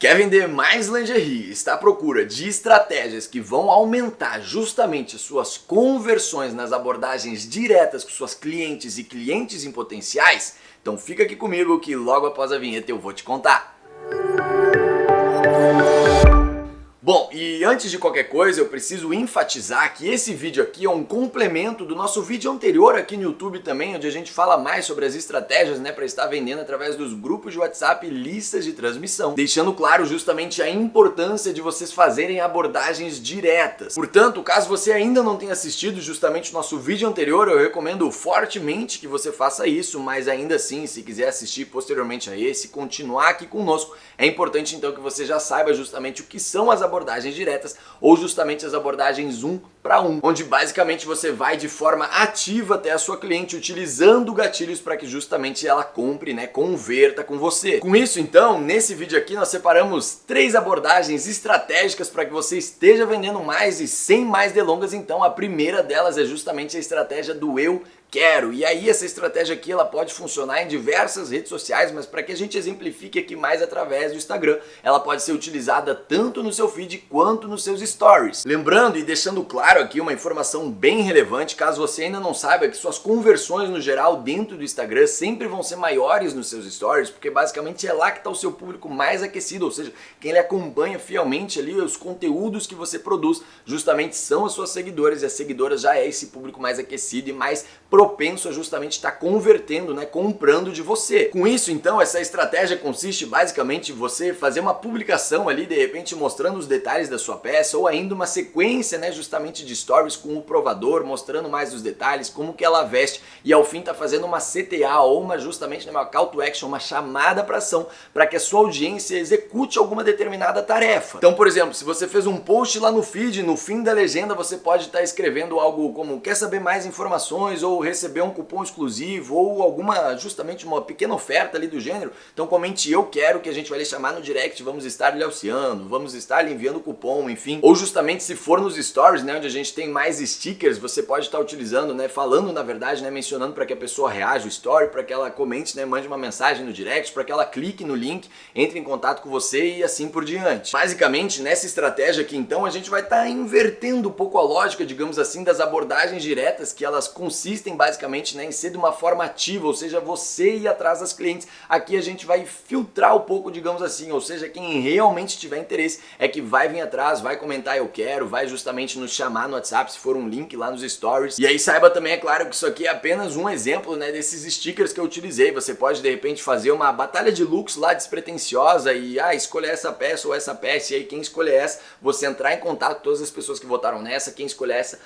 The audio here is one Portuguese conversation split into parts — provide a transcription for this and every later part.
Quer vender mais lingerie? Está à procura de estratégias que vão aumentar justamente as suas conversões nas abordagens diretas com suas clientes e clientes em potenciais? Então fica aqui comigo que logo após a vinheta eu vou te contar. Bom, e antes de qualquer coisa eu preciso enfatizar que esse vídeo aqui é um complemento do nosso vídeo anterior aqui no YouTube também, onde a gente fala mais sobre as estratégias, para estar vendendo através dos grupos de WhatsApp e listas de transmissão, deixando claro justamente a importância de vocês fazerem abordagens diretas. Portanto, caso você ainda não tenha assistido justamente o nosso vídeo anterior, eu recomendo fortemente que você faça isso, mas ainda assim, se quiser assistir posteriormente a esse, continuar aqui conosco, é importante então que você já saiba justamente o que são as abordagens diretas ou justamente as abordagens 1 para 1, onde basicamente você vai de forma ativa até a sua cliente utilizando gatilhos para que justamente ela compre, converta com você. Com isso então, nesse vídeo aqui nós separamos 3 abordagens estratégicas para que você esteja vendendo mais e sem mais delongas. Então a primeira delas é justamente a estratégia do eu quero. E aí essa estratégia aqui ela pode funcionar em diversas redes sociais, mas para que a gente exemplifique aqui mais através do Instagram, ela pode ser utilizada tanto no seu feed quanto nos seus stories. Lembrando e deixando claro aqui uma informação bem relevante, caso você ainda não saiba, que suas conversões no geral dentro do Instagram sempre vão ser maiores nos seus stories, porque basicamente é lá que está o seu público mais aquecido, ou seja, quem lhe acompanha fielmente ali, os conteúdos que você produz, justamente são as suas seguidoras, e as seguidoras já é esse público mais aquecido e mais propenso a justamente estar convertendo, comprando de você. Com isso, então, essa estratégia consiste basicamente em você fazer uma publicação ali, de repente mostrando os detalhes da sua peça, ou ainda uma sequência, justamente de stories com o provador, mostrando mais os detalhes, como que ela veste, e ao fim tá fazendo uma CTA, ou justamente uma call to action, uma chamada para ação, para que a sua audiência execute alguma determinada tarefa. Então, por exemplo, se você fez um post lá no feed, no fim da legenda você pode estar escrevendo algo como: quer saber mais informações, ou receber um cupom exclusivo, ou justamente uma pequena oferta ali do gênero. Então comente "eu quero", que a gente vai lhe chamar no direct, vamos estar lhe auxiliando, vamos estar lhe enviando cupom, enfim. Ou justamente se for nos stories, onde a gente tem mais stickers, você pode estar utilizando, falando na verdade, mencionando para que a pessoa reaja o story, para que ela comente, mande uma mensagem no direct, para que ela clique no link, entre em contato com você e assim por diante. Basicamente, nessa estratégia aqui então, a gente vai estar invertendo um pouco a lógica, digamos assim, das abordagens diretas, que elas consistem basicamente em ser de uma forma ativa, ou seja, você ir atrás das clientes. Aqui a gente vai filtrar um pouco, digamos assim, ou seja, quem realmente tiver interesse é que vai vir atrás, vai comentar "eu quero", vai justamente nos chamar no WhatsApp se for um link lá nos stories. E aí saiba também, é claro, que isso aqui é apenas um exemplo desses stickers que eu utilizei. Você pode de repente fazer uma batalha de looks lá despretensiosa e escolher essa peça ou essa peça, e aí quem escolher essa, você entrar em contato com todas as pessoas que votaram nessa, quem escolher essa,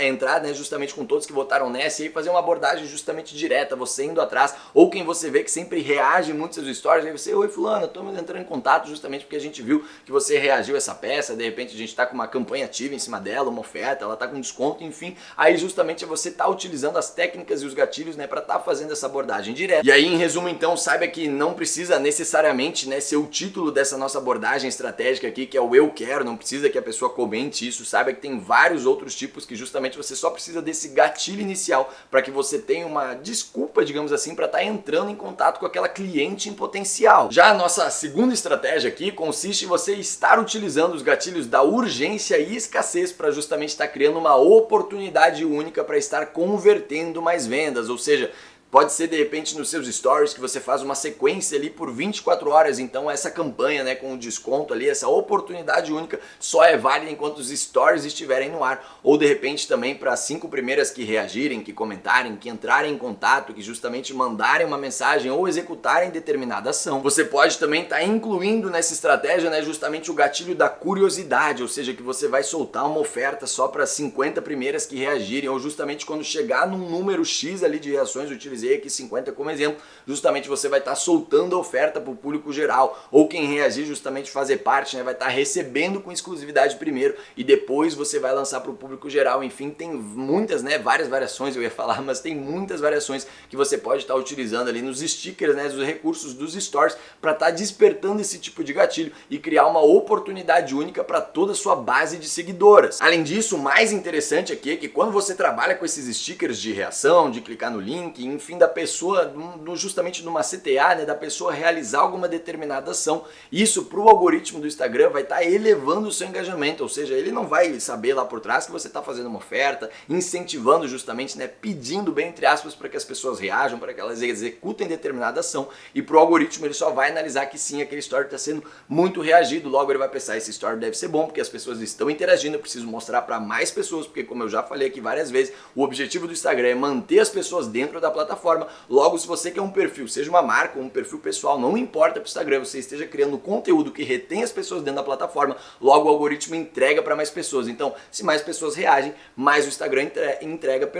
entrar justamente com todos que votaram nessa, e aí fazer uma abordagem justamente direta, você indo atrás, ou quem você vê que sempre reage muito aos seus stories, aí você: oi fulana, tô entrando em contato justamente porque a gente viu que você reagiu a essa peça, de repente a gente tá com uma campanha ativa em cima dela, uma oferta, ela tá com desconto, enfim. Aí justamente você tá utilizando as técnicas e os gatilhos, para estar fazendo essa abordagem direta. E aí, em resumo então, saiba que não precisa necessariamente, ser o título dessa nossa abordagem estratégica aqui, que é o "eu quero", não precisa que a pessoa comente isso. Saiba que tem vários outros tipos que justamente você só precisa desse gatilho inicial para que você tenha uma desculpa, digamos assim, para estar entrando em contato com aquela cliente em potencial. Já a nossa segunda estratégia aqui consiste em você estar utilizando os gatilhos da urgência e escassez para justamente estar criando uma oportunidade única para estar convertendo mais vendas, ou seja, pode ser de repente nos seus stories que você faz uma sequência ali por 24 horas, então essa campanha com o desconto ali, essa oportunidade única só é válida enquanto os stories estiverem no ar, ou de repente também para as 5 primeiras que reagirem, que comentarem, que entrarem em contato, que justamente mandarem uma mensagem ou executarem determinada ação. Você pode também estar incluindo nessa estratégia justamente o gatilho da curiosidade, ou seja, que você vai soltar uma oferta só para as 50 primeiras que reagirem, ou justamente quando chegar num número X ali de reações, utilizei aqui 50 como exemplo, justamente você vai estar soltando a oferta para o público geral, ou quem reagir justamente fazer parte, vai estar recebendo com exclusividade primeiro e depois você vai lançar para o público geral. Enfim, tem muitas, várias variações eu ia falar, mas tem muitas variações que você pode estar utilizando ali nos stickers, os recursos dos stories, para estar despertando esse tipo de gatilho e criar uma oportunidade única para toda a sua base de seguidoras. Além disso, o mais interessante aqui é que quando você trabalha com esses stickers de reação, de clicar no link, enfim, fim da pessoa, justamente numa CTA, né, da pessoa realizar alguma determinada ação. Isso para o algoritmo do Instagram vai estar elevando o seu engajamento, ou seja, ele não vai saber lá por trás que você está fazendo uma oferta, incentivando justamente, né, pedindo bem entre aspas para que as pessoas reajam, para que elas executem determinada ação, e para o algoritmo ele só vai analisar que sim, aquele story está sendo muito reagido, logo ele vai pensar, esse story deve ser bom porque as pessoas estão interagindo, eu preciso mostrar para mais pessoas, porque como eu já falei aqui várias vezes, o objetivo do Instagram é manter as pessoas dentro da plataforma. Logo, se você quer um perfil, seja uma marca ou um perfil pessoal, não importa para o Instagram, você esteja criando conteúdo que retém as pessoas dentro da plataforma, logo o algoritmo entrega para mais pessoas. Então, se mais pessoas reagem, mais o Instagram entrega,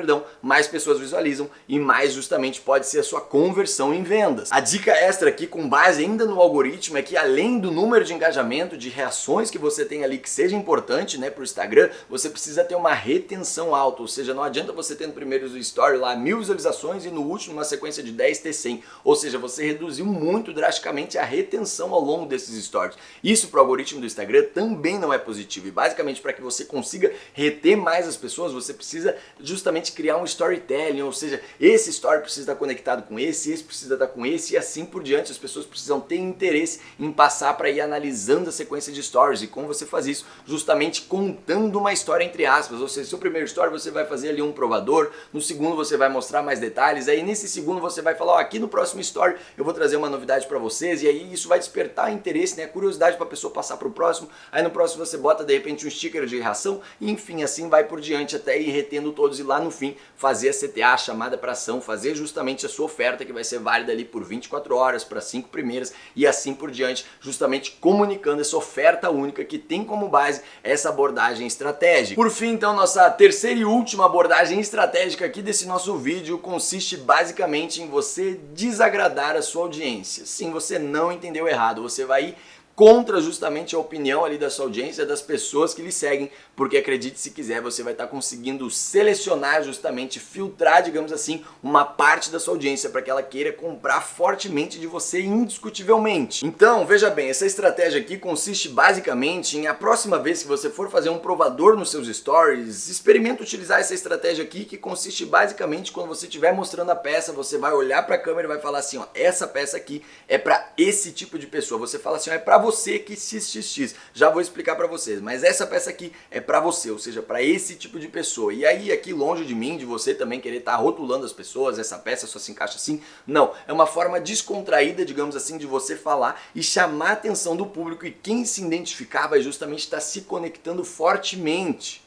mais pessoas visualizam e mais justamente pode ser a sua conversão em vendas. A dica extra aqui, com base ainda no algoritmo, é que além do número de engajamento, de reações que você tem ali que seja importante, né, para o Instagram, você precisa ter uma retenção alta, ou seja, não adianta você ter no primeiro story lá 1000 visualizações e no último uma sequência de 10 ter 100, ou seja, você reduziu muito drasticamente a retenção ao longo desses stories. Isso para o algoritmo do Instagram também não é positivo, e basicamente para que você consiga reter mais as pessoas, você precisa justamente criar um storytelling, ou seja, esse story precisa estar conectado com esse precisa estar com esse e assim por diante. As pessoas precisam ter interesse em passar para ir analisando a sequência de stories, e como você faz isso? Justamente contando uma história entre aspas, ou seja, seu primeiro story você vai fazer ali um provador, no segundo você vai mostrar mais detalhes, aí nesse segundo você vai falar, ó, aqui no próximo story eu vou trazer uma novidade para vocês, e aí isso vai despertar interesse, né, curiosidade para a pessoa passar para o próximo, aí no próximo você bota de repente um sticker de reação, e enfim, assim vai por diante até ir retendo todos e lá no fim fazer a CTA, a chamada para ação, fazer justamente a sua oferta que vai ser válida ali por 24 horas para 5 primeiras e assim por diante, justamente comunicando essa oferta única que tem como base essa abordagem estratégica. Por fim, então, nossa terceira e última abordagem estratégica aqui desse nosso vídeo consiste basicamente em você desagradar a sua audiência. Sim, você não entendeu errado, você vai ir contra justamente a opinião ali da sua audiência, das pessoas que lhe seguem, porque acredite se quiser, você vai estar conseguindo selecionar justamente, filtrar, digamos assim, uma parte da sua audiência para que ela queira comprar fortemente de você indiscutivelmente. Então, veja bem, essa estratégia aqui consiste basicamente em a próxima vez que você for fazer um provador nos seus stories, experimenta utilizar essa estratégia aqui, que consiste basicamente quando você estiver mostrando a peça, você vai olhar para a câmera e vai falar assim, ó, essa peça aqui é para esse tipo de pessoa. Você fala assim, ó, é para você que XXX, já vou explicar para vocês, mas essa peça aqui é para você, ou seja, para esse tipo de pessoa. E aí aqui longe de mim, de você também querer estar rotulando as pessoas, essa peça só se encaixa assim, não, é uma forma descontraída, digamos assim, de você falar e chamar a atenção do público, e quem se identificar vai justamente estar se conectando fortemente.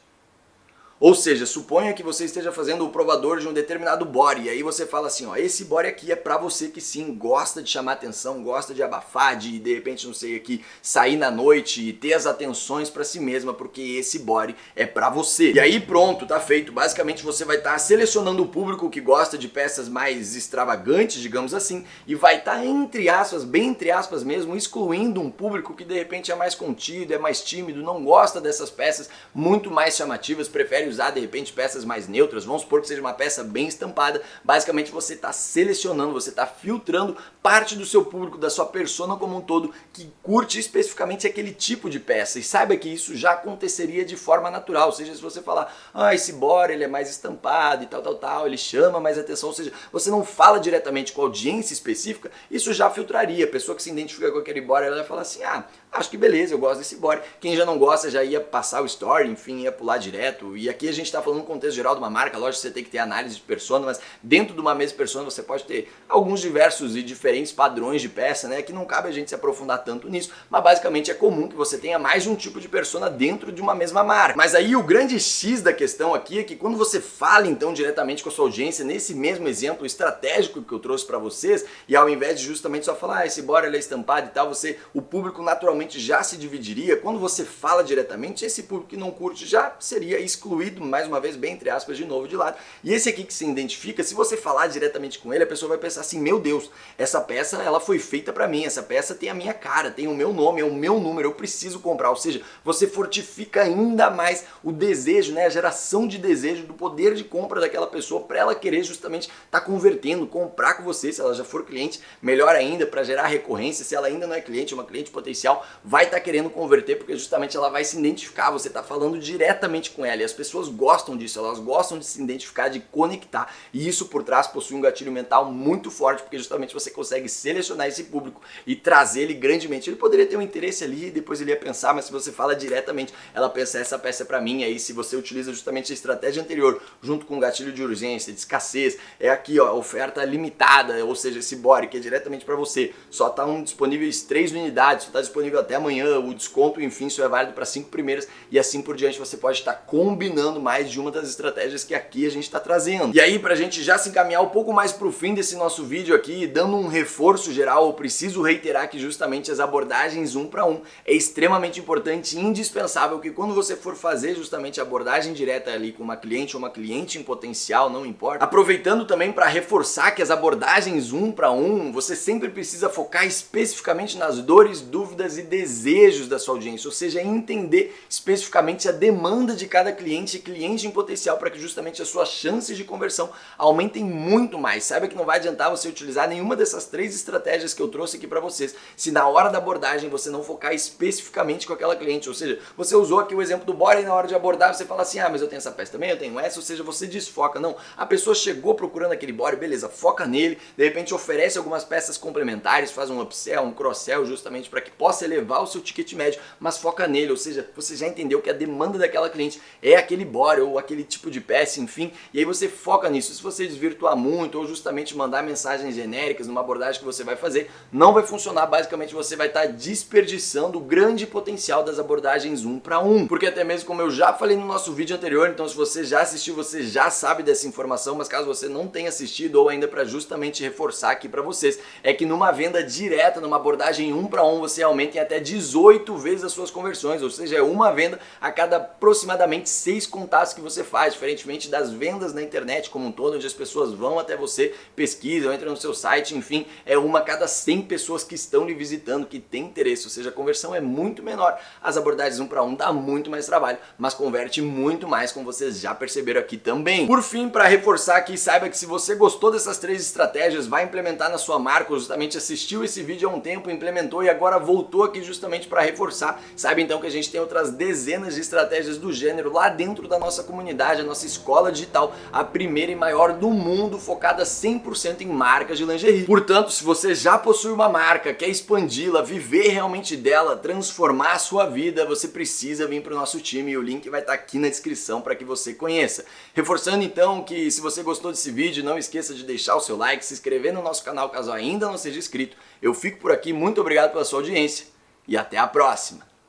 Ou seja, suponha que você esteja fazendo o provador de um determinado body, e aí você fala assim, ó, esse body aqui é pra você que sim, gosta de chamar atenção, gosta de abafar, de repente, não sei, aqui, sair na noite e ter as atenções pra si mesma, porque esse body é pra você. E aí pronto, tá feito. Basicamente você vai estar selecionando o público que gosta de peças mais extravagantes, digamos assim, e vai estar, entre aspas, bem entre aspas mesmo, excluindo um público que de repente é mais contido, é mais tímido, não gosta dessas peças muito mais chamativas, prefere usar de repente peças mais neutras. Vamos supor que seja uma peça bem estampada. Basicamente você está selecionando, você está filtrando parte do seu público, da sua persona como um todo, que curte especificamente aquele tipo de peça. E saiba que isso já aconteceria de forma natural. Ou seja, se você falar, ah, esse body ele é mais estampado e tal, ele chama mais atenção, ou seja, você não fala diretamente com a audiência específica, isso já filtraria. A pessoa que se identifica com aquele body, ela vai falar assim, ah, acho que beleza, eu gosto desse body. Quem já não gosta já ia passar o story, enfim, ia pular direto. E aqui a gente está falando no contexto geral de uma marca, lógico que você tem que ter análise de persona, mas dentro de uma mesma persona você pode ter alguns diversos e diferentes padrões de peça, né? Que não cabe a gente se aprofundar tanto nisso, mas basicamente é comum que você tenha mais de um tipo de persona dentro de uma mesma marca. Mas aí o grande X da questão aqui é que quando você fala então diretamente com a sua audiência, nesse mesmo exemplo estratégico que eu trouxe para vocês, e ao invés de justamente só falar, ah, esse body ele é estampado e tal, o público naturalmente já se dividiria. Quando você fala diretamente, esse público que não curte já seria excluído, mais uma vez, bem entre aspas, de novo de lado. E esse aqui que se identifica, se você falar diretamente com ele, a pessoa vai pensar assim, meu Deus, essa peça ela foi feita para mim, essa peça tem a minha cara, tem o meu nome, é o meu número, eu preciso comprar. Ou seja, você fortifica ainda mais o desejo, né, a geração de desejo, do poder de compra daquela pessoa para ela querer justamente estar convertendo, comprar com você. Se ela já for cliente, melhor ainda, para gerar recorrência. Se ela ainda não é cliente, uma cliente potencial, vai estar querendo converter, porque justamente ela vai se identificar, você está falando diretamente com ela, e as pessoas pessoas gostam disso, elas gostam de se identificar, de conectar, e isso por trás possui um gatilho mental muito forte, porque justamente você consegue selecionar esse público e trazer ele grandemente. Ele poderia ter um interesse ali, depois ele ia pensar, mas se você fala diretamente, ela pensa, essa peça é pra mim, aí se você utiliza justamente a estratégia anterior, junto com o gatilho de urgência, de escassez, é aqui ó, oferta limitada, ou seja, esse body que é diretamente para você, só tá disponíveis 3 unidades, só tá disponível até amanhã, o desconto, enfim, isso é válido para 5 primeiras e assim por diante. Você pode estar combinando mais de uma das estratégias que aqui a gente está trazendo. E aí, pra gente já se encaminhar um pouco mais pro fim desse nosso vídeo aqui, dando um reforço geral, eu preciso reiterar que justamente as abordagens 1 para 1 é extremamente importante e indispensável que quando você for fazer justamente a abordagem direta ali com uma cliente ou uma cliente em potencial, não importa, aproveitando também para reforçar que as abordagens 1 para 1, você sempre precisa focar especificamente nas dores, dúvidas e desejos da sua audiência, ou seja, entender especificamente a demanda de cada cliente e cliente em potencial para que justamente as suas chances de conversão aumentem muito mais. Saiba que não vai adiantar você utilizar nenhuma dessas 3 estratégias que eu trouxe aqui para vocês se na hora da abordagem você não focar especificamente com aquela cliente, ou seja, você usou aqui o exemplo do body e na hora de abordar você fala assim, mas eu tenho essa peça também, eu tenho essa, ou seja, você desfoca. Não, a pessoa chegou procurando aquele body, beleza, foca nele, de repente oferece algumas peças complementares, faz um upsell, um cross-sell justamente para que possa elevar o seu ticket médio, mas foca nele, ou seja, você já entendeu que a demanda daquela cliente é aquele body ou aquele tipo de peça, enfim, e aí você foca nisso. Se você desvirtuar muito ou justamente mandar mensagens genéricas numa abordagem que você vai fazer, não vai funcionar, basicamente você vai estar desperdiçando o grande potencial das abordagens 1 para 1, porque até mesmo como eu já falei no nosso vídeo anterior, então se você já assistiu, você já sabe dessa informação, mas caso você não tenha assistido ou ainda para justamente reforçar aqui para vocês, é que numa venda direta, numa abordagem 1 para 1, você aumenta em até 18 vezes as suas conversões, ou seja, é uma venda a cada aproximadamente 6 contatos que você faz, diferentemente das vendas na internet como um todo, onde as pessoas vão até você, pesquisam, entram no seu site, enfim, é uma a cada 100 pessoas que estão lhe visitando, que tem interesse, ou seja, a conversão é muito menor. As abordagens 1 para 1 dá muito mais trabalho, mas converte muito mais, como vocês já perceberam aqui também. Por fim, para reforçar aqui, saiba que se você gostou dessas 3 estratégias, vai implementar na sua marca, ou justamente assistiu esse vídeo há um tempo, implementou e agora voltou aqui justamente para reforçar, saiba então que a gente tem outras dezenas de estratégias do gênero lá dentro da nossa comunidade, a nossa escola digital, a primeira e maior do mundo, focada 100% em marcas de lingerie. Portanto, se você já possui uma marca, quer expandi-la, viver realmente dela, transformar a sua vida, você precisa vir para o nosso time e o link vai estar aqui na descrição para que você conheça. Reforçando então que se você gostou desse vídeo, não esqueça de deixar o seu like, se inscrever no nosso canal caso ainda não seja inscrito. Eu fico por aqui, muito obrigado pela sua audiência e até a próxima!